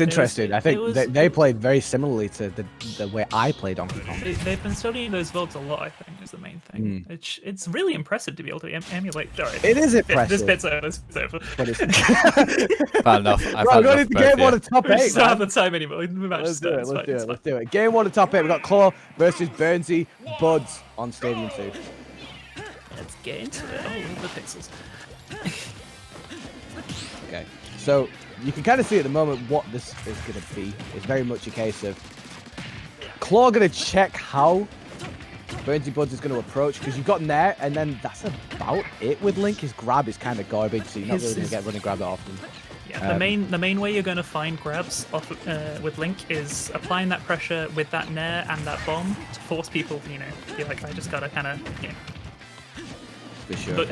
interesting. I think they played very similarly to the way I played Donkey Kong. They've been studying those VODs a lot, I think, is the main thing. It's really impressive to be able to emulate. Sorry, it is impressive. This bit's over. This bit's over. But it's Bad enough. I've right, had we're going enough into game 1 of top 8. We don't have the time anymore. Let's do it. Game 1 of top 8. We've got Claw versus BurnsyBuds on Stadium 2. Let's get into it. Oh, the pixels. Okay, so you can kind of see at the moment what this is going to be. It's very much a case of Claw going to check how BurnsyBuds is going to approach, because you've got Nair, and then that's about it with Link. His grab is kind of garbage, so you're not really going to get running grab that often. Yeah, the main way you're going to find grabs off with Link is applying that pressure with that Nair and that bomb to force people to, be like, I just got to kind of, For sure.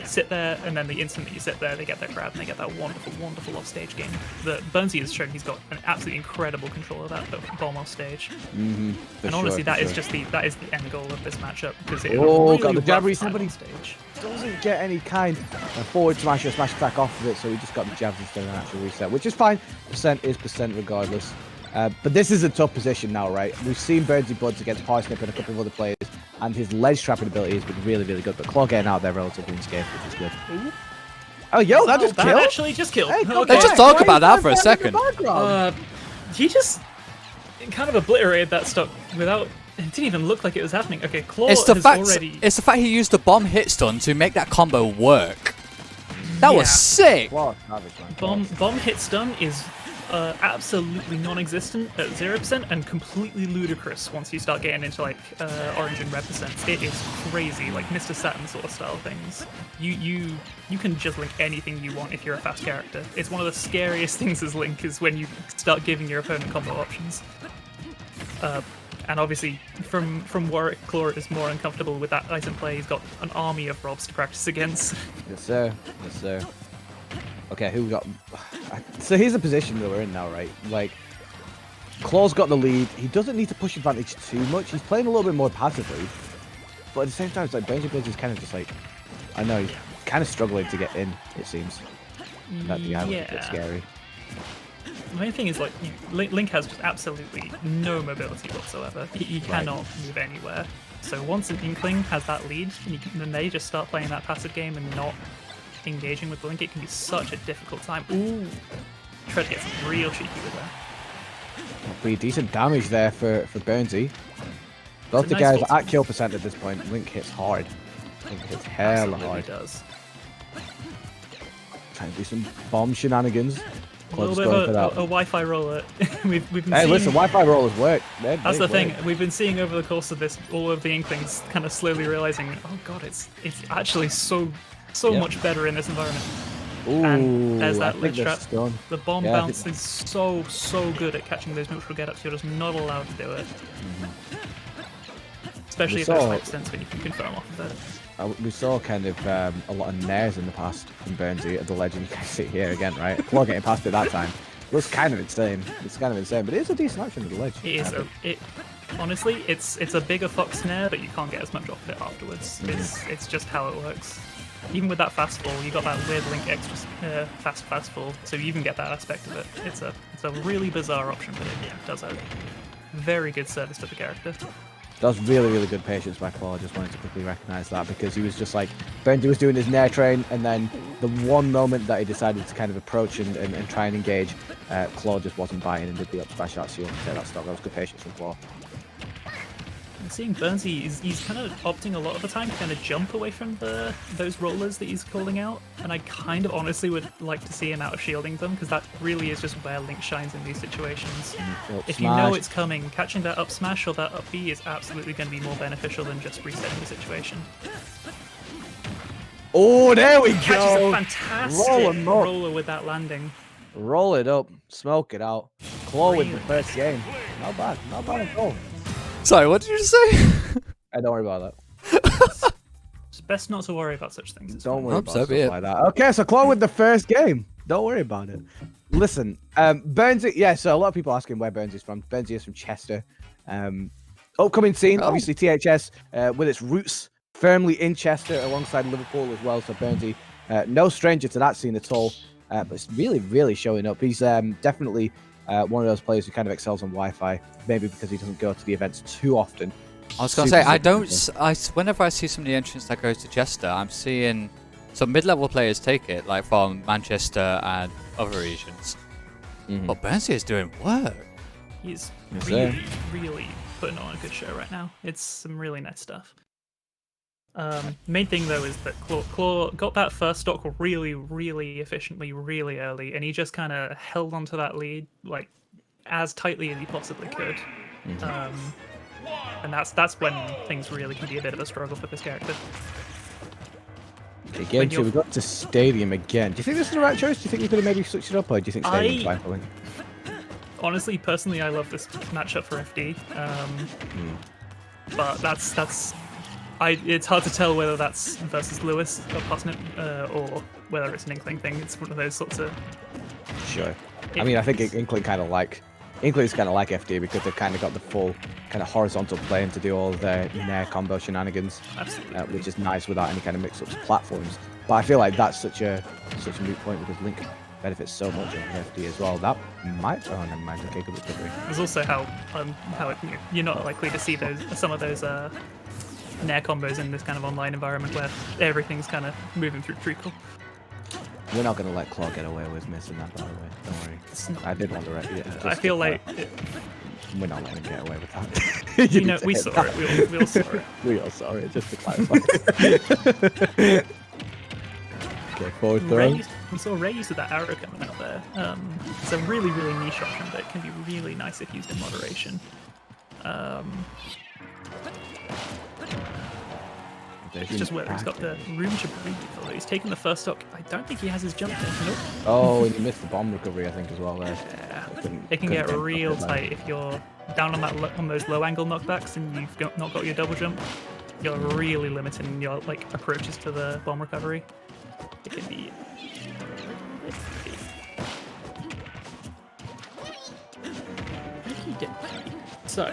sit there, and then the instant that you sit there, they get their grab, and they get that wonderful, wonderful offstage game. Burnsy has shown he's got an absolutely incredible control of that bomb offstage. And honestly, that is the end goal of this matchup, because it got the jab reset, but he doesn't get any kind of forward smash or smash attack off of it, so he just got the jabs instead of an actual reset, which is fine. Percent is percent regardless. But this is a tough position now, right? We've seen BurnsyBuds against Parsnip and a couple of other players, and his ledge trapping ability has been really, really good. But Claw getting out there relatively unscathed, which is good. Ooh. Oh, yo, that just killed? Actually just killed. Hey, okay. Let's just talk about that for a second. He just kind of obliterated that stock without... It didn't even look like it was happening. Okay, Claw It's the fact he used the bomb hit stun to make that combo work. That was sick. Bomb hit stun is absolutely non-existent at 0% and completely ludicrous once you start getting into like orange and red percents. It is crazy, like Mr. Saturn sort of style things. You can just link anything you want if you're a fast character. It's one of the scariest things as Link is when you start giving your opponent combo options. And obviously, from Warwick, Claw is more uncomfortable with that item play. He's got an army of Robs to practice against. Yes, sir. Yes, sir. Okay, who we got? So here's the position that we're in now, right? Like, Claw's got the lead. He doesn't need to push advantage too much. He's playing a little bit more passively. But at the same time, it's like BurnsyBuds is kind of just like, I know, he's kind of struggling to get in, it seems. That'd be a bit scary. The main thing is, like, Link has just absolutely no mobility whatsoever. He cannot move anywhere. So once an Inkling has that lead, then they just start playing that passive game and not engaging with Link, it can be such a difficult time. Ooh! Try to get some real cheeky with that. Pretty decent damage there for Burnsy. Both the guys are at kill percent at this point. Link hits hard. Link hits hella hard. He does. Trying to do some bomb shenanigans. A little bit of a Wi-Fi roller. we've been seeing... listen, Wi-Fi rollers work. That's the thing. We've been seeing over the course of this, all of the Inklings kind of slowly realizing, oh god, it's actually so much better in this environment. Ooh, and there's that ledge trap. The bomb bounce is so good at catching those neutral get-ups. You're just not allowed to do it. Especially if there's high sense when you can confirm off of it. We saw kind of a lot of nairs in the past from Burnsy at the ledge, and you can see it here again, right? Claw getting past it that time. Looks kind of insane. It's kind of insane, but it is a decent option at the ledge. It is. Honestly, it's a bigger fox snare, but you can't get as much off it afterwards. It's just how it works. Even with that fast fall, you got that weird Link extra fast fall, so you even get that aspect of it. It's a really bizarre option, but it does have very good service to the character. That was really, really good patience by Claw. I just wanted to quickly recognise that, because he was just like, Burnsy was doing his Nair train, and then the one moment that he decided to kind of approach and try and engage, Claw just wasn't biting and did the up smash out, so you want to say that stop. That was good patience from Claw. And seeing Burnsy, he's kind of opting a lot of the time to kind of jump away from those rollers that he's calling out, and I kind of honestly would like to see him out of shielding them, because that really is just where Link shines in these situations. If you know it's coming, catching that up smash or that up B is absolutely going to be more beneficial than just resetting the situation. Oh, there we go! Catches a fantastic roller with that landing. Roll it up, smoke it out. Claw with the first game. Not bad at all. Sorry, what did you just say? Don't worry about that. It's best not to worry about such things. Don't worry about stuff like that. Okay, so Claw with the first game. Don't worry about it. Listen, Burnsy, so a lot of people asking where Burnsy's from. Burnsy is from Chester. Upcoming scene, obviously THS, with its roots firmly in Chester alongside Liverpool as well. So Burnsy, no stranger to that scene at all. But it's really, really showing up. He's definitely One of those players who kind of excels on Wi-Fi, maybe because he doesn't go to the events too often. I was gonna say I don't. Whenever I see some of the entrants that goes to Jester, I'm seeing some mid-level players take it, like from Manchester and other regions. But Burnsy is doing work. He's Yes, really, really putting on a good show right now. It's some really nice stuff. Main thing though is that Claw got that first stock really, really efficiently, really early, and he just kind of held onto that lead like as tightly as he possibly could. And that's when things really can be a bit of a struggle for this character. Again, so we got to Stadium again. Do you think this is the right choice? Do you think we could have maybe switched it up, or do you think Stadium's fine for Link? Honestly, personally, I love this matchup for FD. But it's hard to tell whether that's versus Lewis or Parsnip, or whether it's an Inkling thing. It's one of those sorts of. Sure. I mean, I think Inkling's kind of like FD because they've kind of got the full kind of horizontal plane to do all their Nair combo shenanigans, which is nice without any kind of mix-ups of platforms. But I feel like that's such a moot point because Link benefits so much of FD as well. That might. Oh, never mind. Okay, good recovery. There's also how you're not likely to see some of those Nair combos in this kind of online environment where everything's kind of moving through treacle. We're not going to let Claw get away with missing that, by the way. Don't worry. I did want to wreck it. I feel like... We're not letting him get away with that. We saw it. We all saw it. We all saw it, just to clarify. Okay, forward throw. We saw Ray use that arrow coming out there. It's a really, really niche option, but it can be really nice if used in moderation. It's just whether he's got the room to breathe. Although he's taken the first stock, I don't think he has his jump there. Nope. Oh, and he missed the bomb recovery, I think, as well there. Yeah. It can get real tight if you're down on those low angle knockbacks and you've not got your double jump. You're really limiting your approaches to the bomb recovery. It can be. So.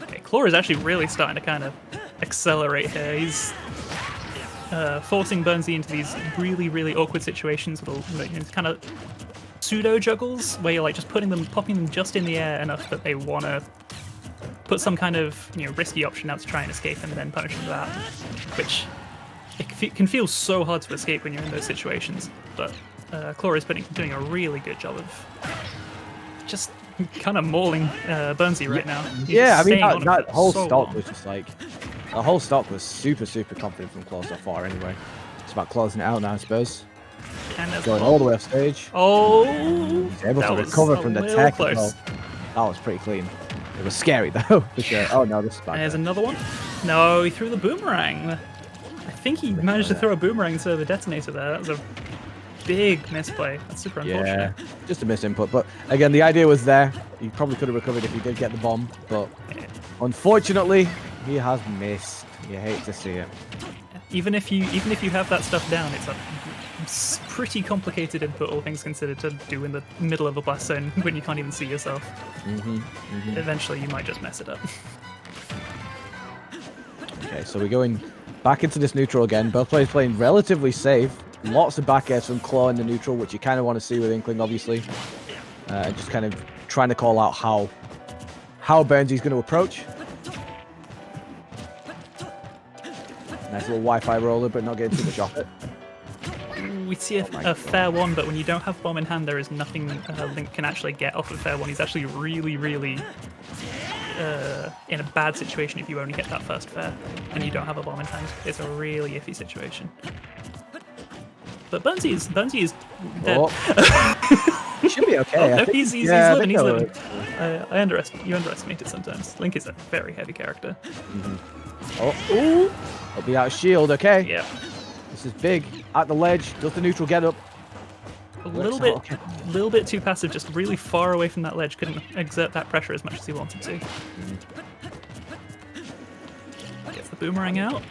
Okay, Claw is actually really starting to kind of accelerate here. He's forcing Burnsy into these really, really awkward situations with kind of pseudo juggles where you're just popping them just in the air enough that they want to put some kind of risky option out to try and escape and then punish them for that, which it can feel so hard to escape when you're in those situations. But Claw is doing a really good job of just kind of mauling Burnsy right now. Yeah, I mean that whole stock was just like the whole stock was super confident from Claw so far. Anyway, it's about closing it out now, I suppose. And going all the way off stage. Oh, he's able to recover from the tech. Well, that was pretty clean. It was scary though, for sure. Oh no, this is bad. There's another one. No, he threw the boomerang. I think he managed to throw a boomerang instead of a detonator there. That was a big misplay. That's super unfortunate. Yeah, just a misinput. But again, the idea was there. He probably could have recovered if he did get the bomb. But unfortunately, he has missed. You hate to see it. Even if you have that stuff down, it's a pretty complicated input, all things considered, to do in the middle of a blast zone when you can't even see yourself. Eventually, you might just mess it up. Okay, so we're going back into this neutral again. Both players playing relatively safe. Lots of back airs from Claw in the neutral, which you kind of want to see with Inkling, obviously. Just kind of trying to call out how Burnsy's going to approach. Nice little Wi-Fi roller, but not getting too much off it. We see a fair one, but when you don't have bomb in hand, there is nothing Link can actually get off of fair one. He's actually really, really in a bad situation if you only hit that first fair and you don't have a bomb in hand. It's a really iffy situation. But Burnsy is dead. Oh. He should be okay. No, he's living. He's living. You underestimate it sometimes. Link is a very heavy character. Oh, he'll be out of shield. Okay. Yeah. This is big. At the ledge. Does the neutral get up? A little bit too passive. Just really far away from that ledge. Couldn't exert that pressure as much as he wanted to. Gets the boomerang out.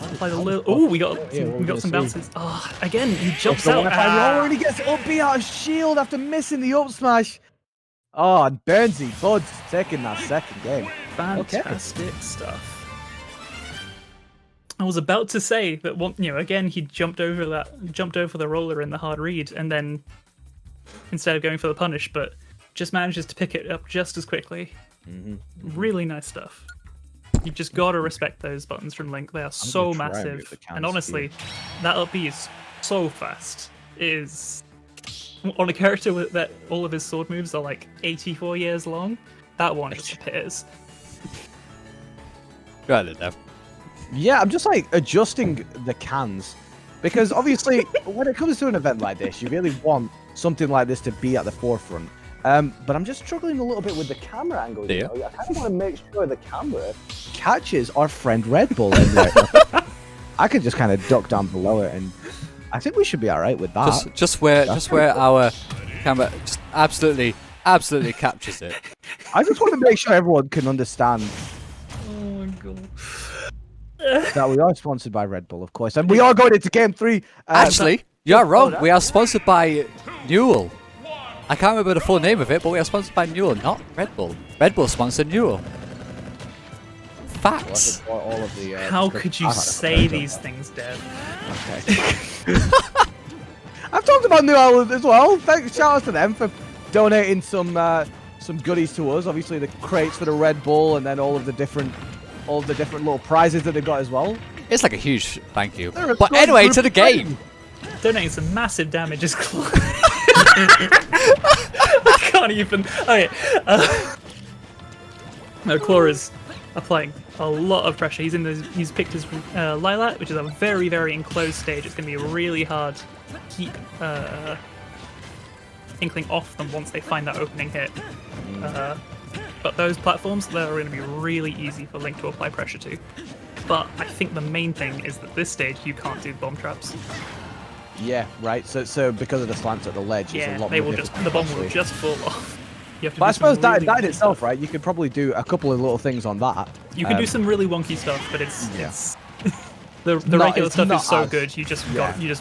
Apply the little. Oh, we got some bounces. Oh, again, he jumps out. And he gets up B out of shield after missing the up smash. Oh, and BurnsyBuds taking that second game. Fantastic stuff. I was about to say that one, again he jumped over the roller in the hard read, and then instead of going for the punish, but just manages to pick it up just as quickly. Really nice stuff. You've just got to respect those buttons from Link. They are so massive, and honestly, that up B is so fast. It is on a character that all of his sword moves are like 84 years long. That one just appears. Go ahead, Dev. Yeah, I'm just like adjusting the cans because obviously when it comes to an event like this, you really want something like this to be at the forefront. But I'm just struggling a little bit with the camera angle. You know? I kind of want to make sure the camera catches our friend Red Bull. And I could just kind of duck down below it, and I think we should be all right with that. Just where our camera just absolutely captures it. I just want to make sure everyone can understand. Oh my god. That we are sponsored by Red Bull, of course, and we are going into game 3. Actually, you're wrong. We are sponsored by Newell. I can't remember the full name of it, but we are sponsored by Newell, not Red Bull. Red Bull sponsored Newell. Facts. All of the, How could you say these things, Dev? Okay. I've talked about Newell as well. Thanks, shout out to them for donating some goodies to us. Obviously, the crates for the Red Bull, and then all of the different little prizes that they've got as well. It's like a huge thank you. But anyway, to the game. Donating some massive damage is I can't even. Okay. No, Claw is applying a lot of pressure. He's picked his Lilac, which is a very, very enclosed stage. It's going to be really hard to keep Inkling off them once they find that opening hit. But those platforms, they're going to be really easy for Link to apply pressure to. But I think the main thing is that this stage you can't do bomb traps. Yeah, right. So because of the slants at the ledge, it's a lot more difficult. The bomb will just fall off. But I suppose that itself, right? You could probably do a couple of little things on that. You can do some really wonky stuff, but it's the regular stuff is so good. You just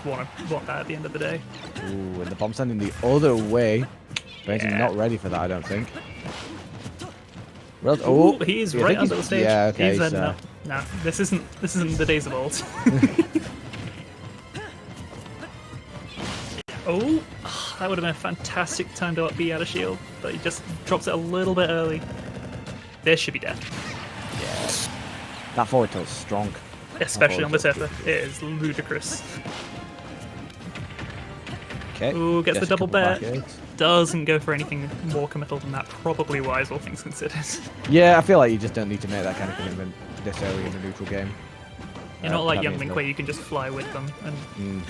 want that at the end of the day. Ooh, and the bomb sending the other way. Benji's not ready for that, I don't think. Oh, he's right under the stage. Yeah, okay. He's no, this isn't the days of old. Oh, that would have been a fantastic time to up B out of shield, but he just drops it a little bit early. This should be dead. Yeah. That forward tilt's strong. Especially on the Zephyr. It is ludicrous. Okay. Ooh, gets the double bet. Doesn't go for anything more committal than that. Probably wise, all things considered. Yeah, I feel like you just don't need to make that kind of commitment this early in the neutral game. You're not like Young Link where you can just fly with them and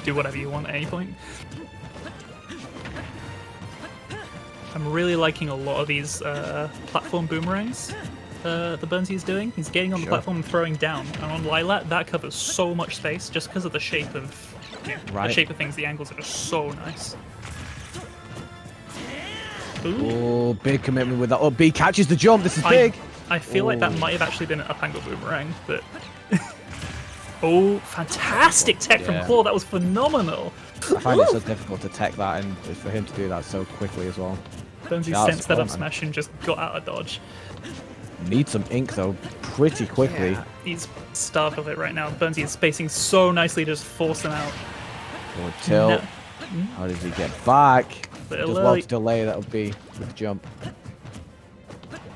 do whatever you want at any point. I'm really liking a lot of these platform boomerangs the Burnsy is doing. He's getting on the platform and throwing down. And on Lilac, that covers so much space just because of the shape of the shape of things. The angles are just so nice. Oh, big commitment with that. Oh, B catches the jump. This is big. I feel like that might have actually been an up angle boomerang, but oh, fantastic tech from Claw. That was phenomenal. I find it so difficult to tech that, and for him to do that so quickly as well. Burnsy sensed that up smash and just got out of dodge. Needs some ink though, pretty quickly. Yeah, he's starved of it right now. Burnsy is spacing so nicely to just force them out. Forward tilt. How does he get back? Does well to delay that would be with the jump.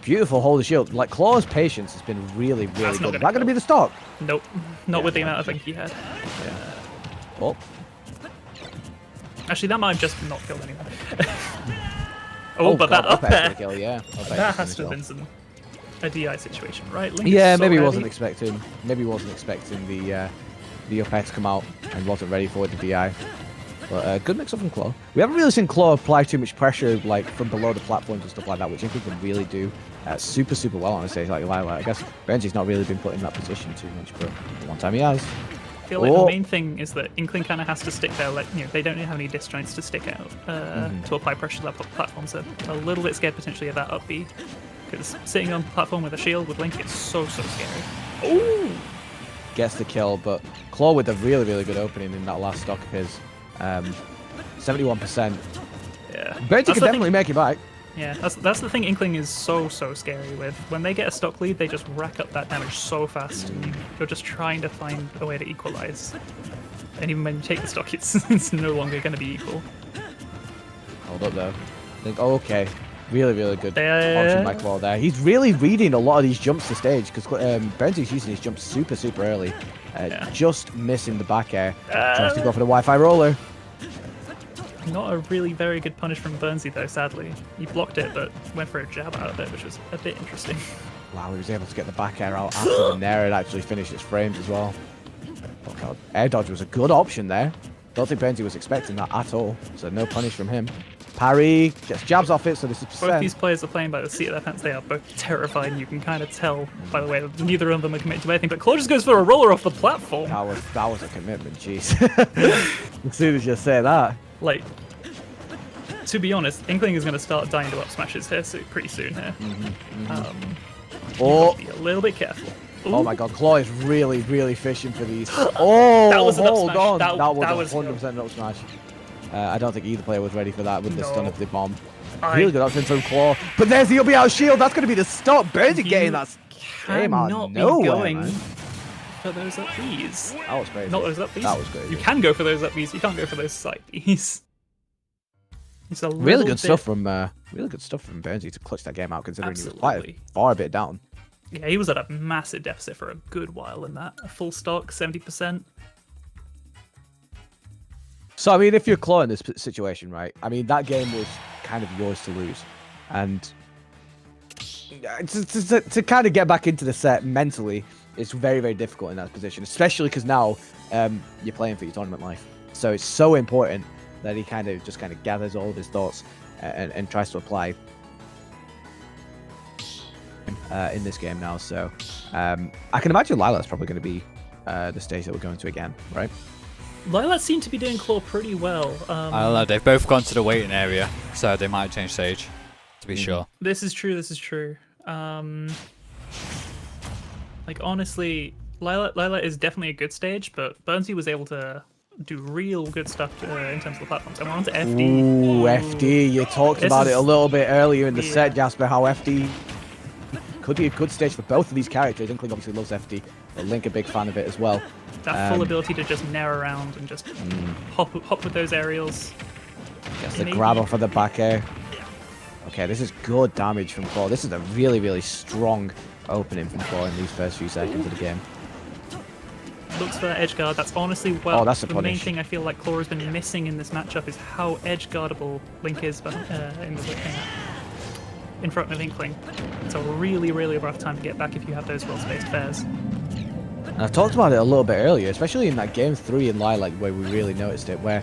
Beautiful hold of shield. Like Claw's patience has been really, really good. Is that going to be the stock? Nope. Not with the amount of ink he had. Yeah. Oh. Actually, that might have just not killed anyone. But that up there. That has to have been a DI situation, right? Link maybe he wasn't expecting. Maybe he wasn't expecting the up air to come out and wasn't ready for the DI. But good mix up from Claw. We haven't really seen Claw apply too much pressure, like from below the platforms and stuff like that, which I think can really do super, super well on a stage like Lilac. I guess Benji's not really been put in that position too much, but one time he has. I feel like the main thing is that Inkling kind of has to stick there. Like, they don't have any disjoints to stick out to apply pressure to that platform. So a little bit scared potentially of that up B, because sitting on the platform with a shield with Link is so scary. Oh! Gets the kill, but Claw with a really, really good opening in that last stock of his. 71%. Yeah. Benji could definitely make it back. Yeah, that's the thing Inkling is so scary with. When they get a stock lead, they just rack up that damage so fast, and you're just trying to find a way to equalize. And even when you take the stock, it's no longer going to be equal. Hold up though. Oh, okay. Really good Yeah. option by Claw there. He's really reading a lot of these jumps to stage because Burnsy's using his jumps super early. Just missing the back air. Tries to go for the Wi-Fi roller. Not a really very good punish from Burnsy though, sadly. He blocked it, but went for a jab out of it, which was a bit interesting. Wow, he was able to get the back air out after the Nair had actually finished its frames as well. Oh god, air dodge was a good option there. Don't think Burnsy was expecting that at all, so no punish from him. Parry, gets jabs off it, so this is Both percent. these players are playing by the seat of their pants. They are both terrified, and you can kind of tell by the way that neither of them are committed to anything. But Claw just goes for a roller off the platform. That was a commitment, jeez. As soon as you say that. Like, to be honest, Inkling is going to start dying to up smashes here pretty soon here. Oh, Be a little bit careful. oh my god, Claw is really fishing for these. Oh, That was an up hold smash. on. That That was was 100% an up smash. I don't think either player was ready for that with the No. stun of the bomb. I Really good option from Claw. But there's the up out shield. That's going to be the stop. Burnsy getting that game out cannot of be nowhere, going man. for those up Bs. That was crazy. Not those up Bs. That was crazy. You can go for those up Bs. You can't go for those side Bs. It's a Really little good bit- stuff from Burnsy to clutch that game out, considering he was quite Absolutely. far a bit down. Yeah, he was at a massive deficit for a good while in that. A full stock, 70%. So, I mean, if you're Claw in this situation, right? I mean, that game was kind of yours to lose. And to kind of get back into the set mentally, it's very difficult in that position, especially because now you're playing for your tournament life. So it's so important that he kind of gathers all of his thoughts and tries to apply in this game now. So I can imagine Lila's probably going to be the stage that we're going to again, right? Lilac seemed to be doing Claw pretty well. I don't know. They've both gone to the waiting area, so they might change stage, to be sure. This is true. Like, honestly, Lilac is definitely a good stage, but Burnsy was able to do real good stuff in terms of the platforms. And we're on to FD. Ooh, FD. You talked This about it is- a little bit earlier in the Yeah. set, Jasper, how FD could be a good stage for both of these characters. Inkling obviously loves FD, but Link a big fan of it as well. That full ability to just nair around and just hop with those aerials. Gets the Maybe. grab off of the back air. Okay, this is good damage from Claw. This is a really strong opening from Claw in these first few seconds of the game. Looks for that edge guard. That's honestly that's a the main punish. thing I feel like Claw has been missing in this matchup is how edge guardable Link is in front of Inkling. It's a really rough time to get back if you have those well-spaced fairs. And I talked about it a little bit earlier, especially in that game 3 in Lilac where we really noticed it, where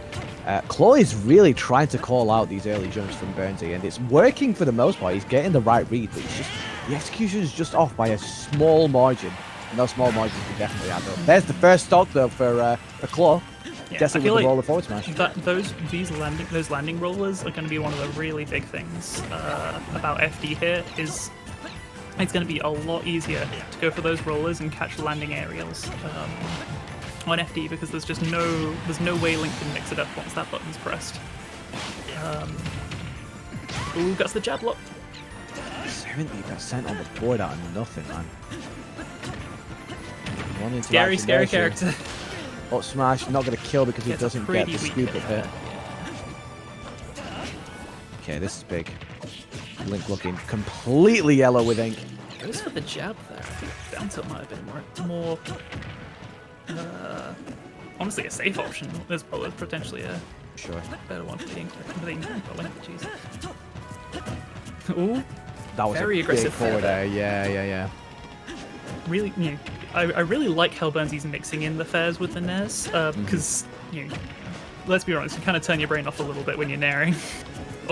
Claw is really trying to call out these early jumps from Burnsy, and it's working for the most part. He's getting the right read, but the execution is just off by a small margin. And those small margins can definitely add up. There's the first stock though for Claw. Yeah, Guessing I with feel the like roller forward smash. those landing rollers are going to be one of the really big things about FD here. Is it's going to be a lot easier to go for those rollers and catch landing aerials on FD because there's no way Link can mix it up once that button's pressed. Ooh, got the jab lock. 70% on the board out of nothing, man. One Scary interaction there, character. Up smash, not going to kill because he Gets a doesn't get pretty the weak scoop hit of it. there. Okay, this is big. Link looking completely yellow with ink. Goes for the jab there. I think down tilt might have been more honestly a safe option as well as potentially a Sure. better one for the Inkling. Jeez. Ooh, That was Very a aggressive big forward fair air. Yeah. really, I really like how Burnsy's mixing in the fairs with the nairs because let's be honest, you kind of turn your brain off a little bit when you're nairing.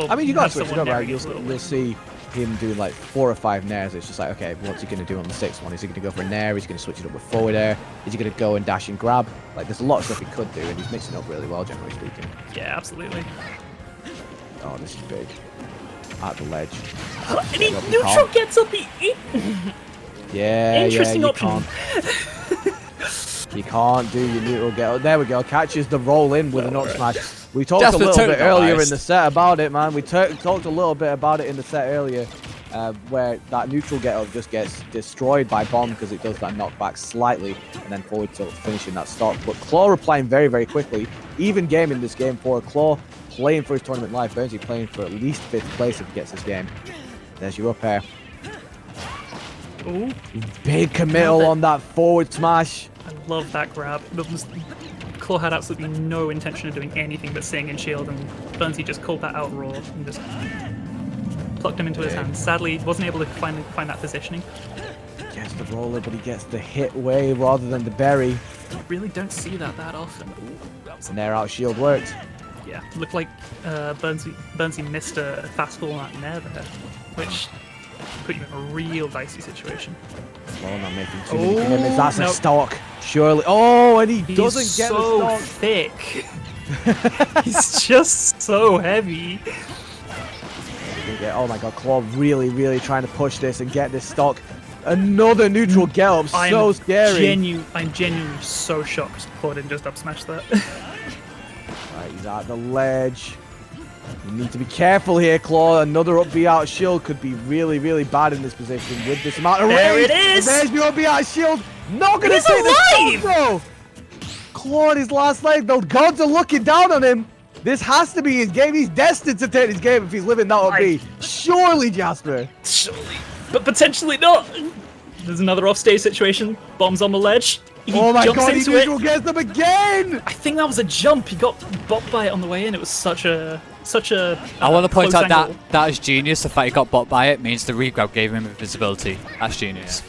I mean, you got have to switch it someone up, right? nairing a little You'll bit. see him doing like 4 or 5 nairs. It's just like, okay, what's he going to do on the 6th one? Is he going to go for a nair? Is he going to switch it up with forward air? Is he going to go and dash and grab? Like, there's a lot of stuff he could do, and he's mixing up really well, generally speaking. Yeah, absolutely. Oh, this is big. At the ledge. And he Up, you neutral can't. gets up. Yeah, Interesting you option. Can't. You Can't do your neutral get up. There we go. Catches the roll in with an up smash. We talked Jasper a little bit earlier in totalized. the set about it, man. We talked a little bit about it in the set earlier, where that neutral get up just gets destroyed by Bomb because it does that knockback slightly and then forward tilt finishing that stock. But Claw replying very, very quickly. Even game in this game for Claw playing for his tournament life. Burnsy playing for at least 5th place if he gets this game. There's your up air. Ooh, Big committal on that forward smash. I love that grab. Claw had absolutely no intention of doing anything but staying in shield, and Burnsy just called that out raw and just plucked him into his hands. Sadly, wasn't able to find that positioning. Gets the roller, but he gets the hit way rather than the berry. I really don't see that often. Ooh, that was And there out shield worked. yeah, looked like Burnsy missed a fastball on that nair there, which put you in a real dicey situation. Well, not making too many commitments. That's a nope. stock. Surely. Oh, and he He's doesn't get so the stock. thick. He's just so heavy. Oh my god, Claw really, really trying to push this and get this stock. Another neutral get up. So scary. I'm genuinely so shocked Claw didn't just up smash that. Right, he's at the ledge. You need to be careful here, Claw. Another up B out shield could be really, really bad in this position with this amount of There range. it is! And there's your up B out shield. Not gonna He's take the alive! stock, though. Claw on his last leg. The gods are looking down on him. This has to be his game. He's destined to take his game if he's living that up B. Surely, Jasper. Surely, but potentially not. There's another offstage situation. Bomb's on the ledge. He Oh my jumps god, he into neutral it. gets them again. I think that was a jump. He got bopped by it on the way in. It was such a. I want to point close out that angle. that is genius. The fact he got bought by it means the regrab gave him invisibility. That's genius.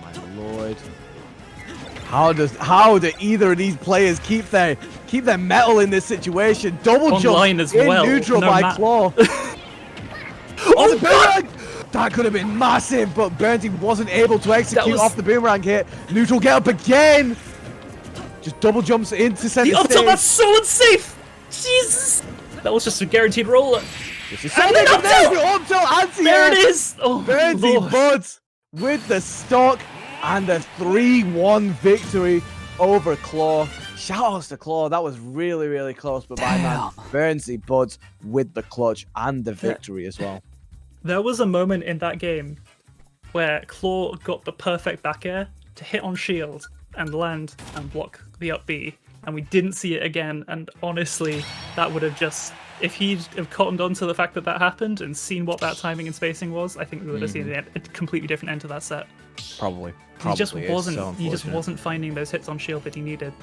Oh my lord. How do either of these players keep their mettle in this situation? Double Online jump as in well, neutral no by ma- Claw. Oh, the boomerang! That could have been massive, but Burnsy wasn't able to execute was- off the boomerang hit. Neutral get up again. Just double jumps into center The up stage. tilt, that's so unsafe. Jesus. That was just a guaranteed roller. This is so And big. then up There's tilt! your up tilt anti-air. There it is. Oh, Lord. BurnsyBuds with the stock and a 3-1 victory over Claw. Shoutouts to Claw. That was really, really close, but my man BurnsyBuds with the clutch and the victory as well. There was a moment in that game where Claw got the perfect back air to hit on shield and land and block the up B, and we didn't see it again. And honestly, that would have just, if he'd have cottoned on to the fact that that happened and seen what that timing and spacing was, I think we would have seen a completely different end to that set. Probably. He just is wasn't. so He just unfortunate. wasn't finding those hits on shield that he needed.